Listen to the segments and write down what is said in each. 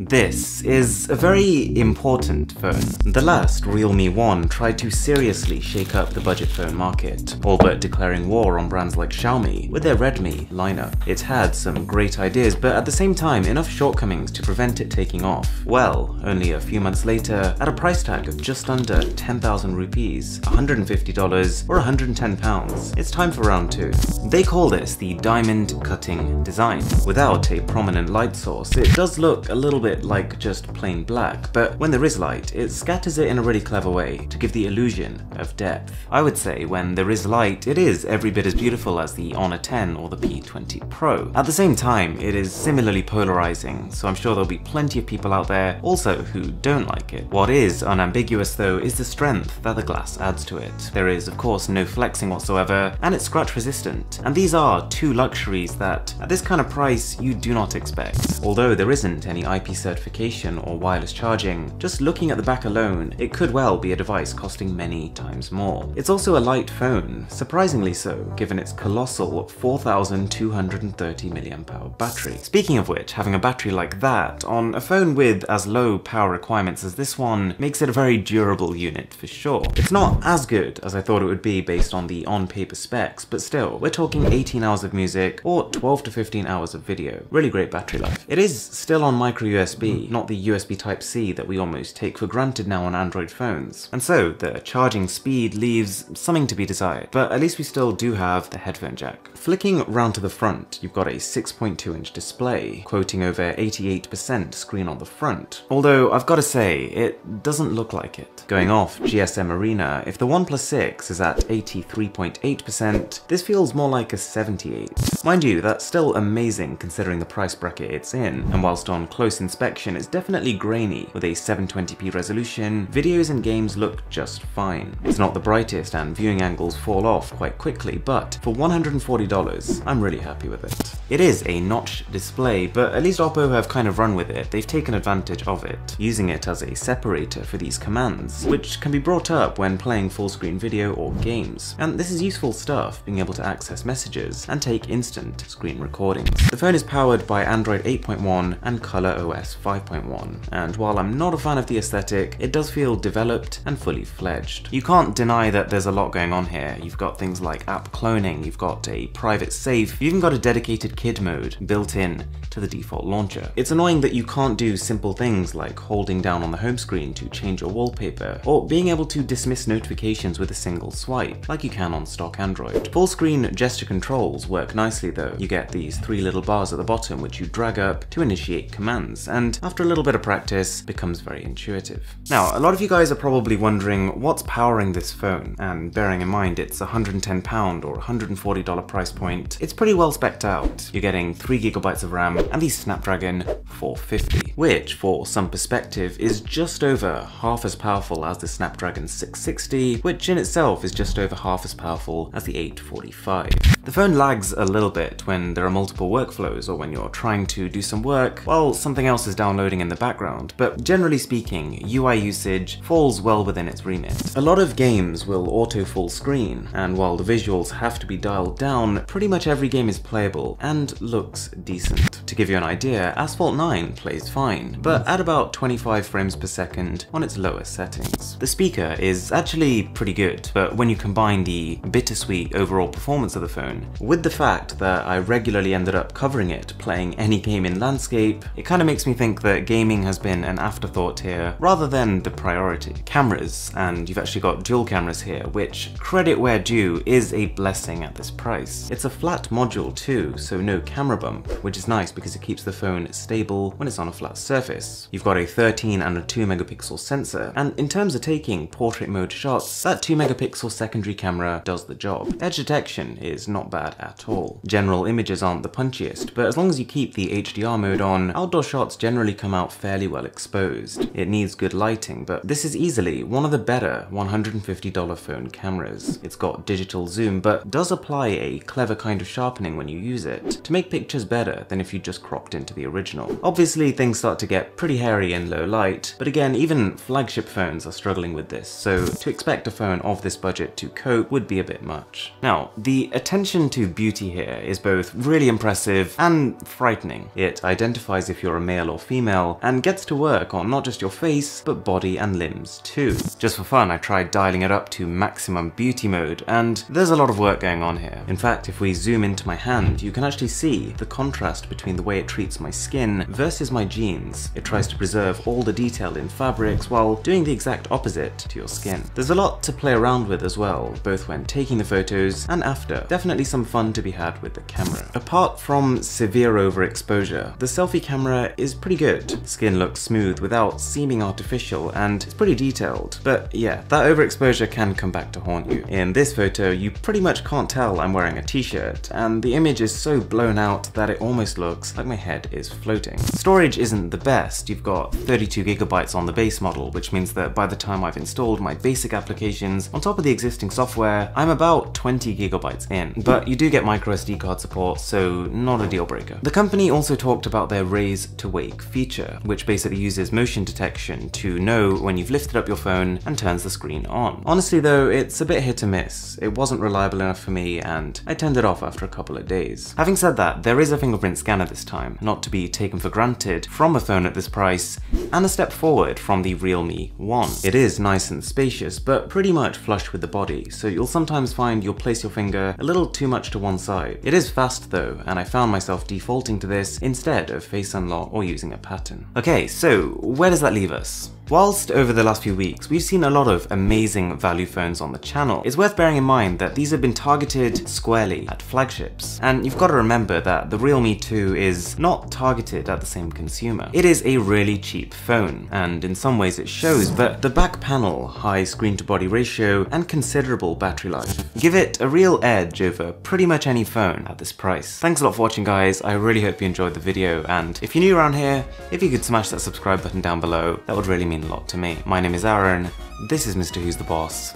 This is a very important phone. The last Realme One tried to seriously shake up the budget phone market, all but declaring war on brands like Xiaomi with their Redmi lineup. It had some great ideas, but at the same time enough shortcomings to prevent it taking off. Well, only a few months later, at a price tag of just under 10,000 rupees, $150 or £110, it's time for round two. They call this the diamond cutting design. Without a prominent light source, it does look a little bit like just plain black, but when there is light, it scatters it in a really clever way to give the illusion of depth. I would say when there is light, it is every bit as beautiful as the Honor 10 or the P20 Pro. At the same time, it is similarly polarizing, so I'm sure there'll be plenty of people out there also who don't like it. What is unambiguous though is the strength that the glass adds to it. There is of course no flexing whatsoever, and it's scratch resistant, and these are two luxuries that at this kind of price you do not expect. Although there isn't any IP certification or wireless charging, just looking at the back alone, it could well be a device costing many times more. It's also a light phone, surprisingly so, given its colossal 4,230 mAh battery. Speaking of which, having a battery like that on a phone with as low power requirements as this one makes it a very durable unit for sure. It's not as good as I thought it would be based on the on-paper specs, but still, we're talking 18 hours of music or 12 to 15 hours of video. Really great battery life. It is still on micro USB, not the USB Type-C that we almost take for granted now on Android phones. And so the charging speed leaves something to be desired, but at least we still do have the headphone jack. Flicking round to the front, you've got a 6.2-inch display, quoting over 88% screen on the front. Although I've got to say, it doesn't look like it. Going off GSM Arena, if the OnePlus 6 is at 83.8%, this feels more like a 78. Mind you, that's still amazing considering the price bracket it's in, and whilst on close inspection it's definitely grainy. With a 720p resolution, videos and games look just fine. It's not the brightest and viewing angles fall off quite quickly, but for $140, I'm really happy with it. It is a notch display, but at least Oppo have kind of run with it. They've taken advantage of it, using it as a separator for these commands, which can be brought up when playing full screen video or games. And this is useful stuff, being able to access messages and take instant screen recordings. The phone is powered by Android 8.1 and ColorOS 5.1, and while I'm not a fan of the aesthetic, it does feel developed and fully fledged. You can't deny that there's a lot going on here. You've got things like app cloning, you've got a private safe, you've even got a dedicated kid mode built in to the default launcher. It's annoying that you can't do simple things like holding down on the home screen to change your wallpaper, or being able to dismiss notifications with a single swipe, like you can on stock Android. Full screen gesture controls work nicely though. You get these three little bars at the bottom which you drag up to initiate commands, and after a little bit of practice, becomes very intuitive. Now, a lot of you guys are probably wondering what's powering this phone, and bearing in mind it's £110 or $140 price point, it's pretty well specced out. You're getting 3GB of RAM and the Snapdragon 450, which for some perspective is just over half as powerful as the Snapdragon 660, which in itself is just over half as powerful as the 845. The phone lags a little bit when there are multiple workflows or when you're trying to do some work while something else is downloading in the background, but generally speaking, UI usage falls well within its remit. A lot of games will auto full screen, and while the visuals have to be dialed down, pretty much every game is playable and looks decent. To give you an idea, Asphalt 9 plays fine, but at about 25 frames per second on its lowest settings. The speaker is actually pretty good, but when you combine the bittersweet overall performance of the phone with the fact that I regularly ended up covering it playing any game in landscape, it kind of makes me think that gaming has been an afterthought here rather than the priority. Cameras, and you've actually got dual cameras here, which, credit where due, is a blessing at this price. It's a flat module too, so no camera bump, which is nice because it keeps the phone stable when it's on a flat surface. You've got a 13 and a 2 megapixel sensor, and in terms of taking portrait mode shots, that 2 megapixel secondary camera does the job. Edge detection is not bad at all. General images aren't the punchiest, but as long as you keep the HDR mode on, outdoor shots generally come out fairly well exposed. It needs good lighting, but this is easily one of the better $150 phone cameras. It's got digital zoom, but does apply a clever kind of sharpening when you use it to make pictures better than if you just cropped into the original. Obviously things start to get pretty hairy in low light, but again, even flagship phones are struggling with this, so to expect a phone of this budget to cope would be a bit much. Now, the attention to beauty here is both really impressive and frightening. It identifies if you're a male or female, and gets to work on not just your face, but body and limbs too. Just for fun, I tried dialing it up to maximum beauty mode, and there's a lot of work going on here. In fact, if we zoom into my hand, you can actually see the contrast between the way it treats my skin versus my jeans. It tries to preserve all the detail in fabrics while doing the exact opposite to your skin. There's a lot to play around with as well, both when taking the photos and after. Definitely some fun to be had with the camera. Apart from severe overexposure, the selfie camera is pretty good. Skin looks smooth without seeming artificial, and it's pretty detailed. But yeah, that overexposure can come back to haunt you. In this photo, you pretty much can't tell I'm wearing a t-shirt, and the image is so blown out that it almost looks like my head is floating. Storage isn't the best. You've got 32 gigabytes on the base model, which means that by the time I've installed my basic applications on top of the existing software, I'm about 20 gigabytes in. But you do get microSD card support, so not a deal breaker. The company also talked about their raise to wake feature, which basically uses motion detection to know when you've lifted up your phone and turns the screen on. Honestly though, it's a bit hit or miss. It wasn't reliable enough for me, and I turned it off after a couple of days. Having said that, there is a fingerprint scanner this time, not to be taken for granted from a phone at this price, and a step forward from the Realme 1. It is nice and spacious, but pretty much flush with the body, so you'll sometimes find you'll place your finger a little too much to one side. It is fast though, and I found myself defaulting to this instead of face unlock or using a pattern. Okay, so where does that leave us? Whilst over the last few weeks we've seen a lot of amazing value phones on the channel, it's worth bearing in mind that these have been targeted squarely at flagships. And you've got to remember that the Realme 2 is not targeted at the same consumer. It is a really cheap phone, and in some ways it shows, but the back panel, high screen to body ratio, and considerable battery life give it a real edge over pretty much any phone at this price. Thanks a lot for watching guys, I really hope you enjoyed the video, and if you're new around here, if you could smash that subscribe button down below, that would really mean a lot to me. My name is Aaron, this is Mr. Who's the Boss,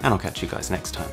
and I'll catch you guys next time.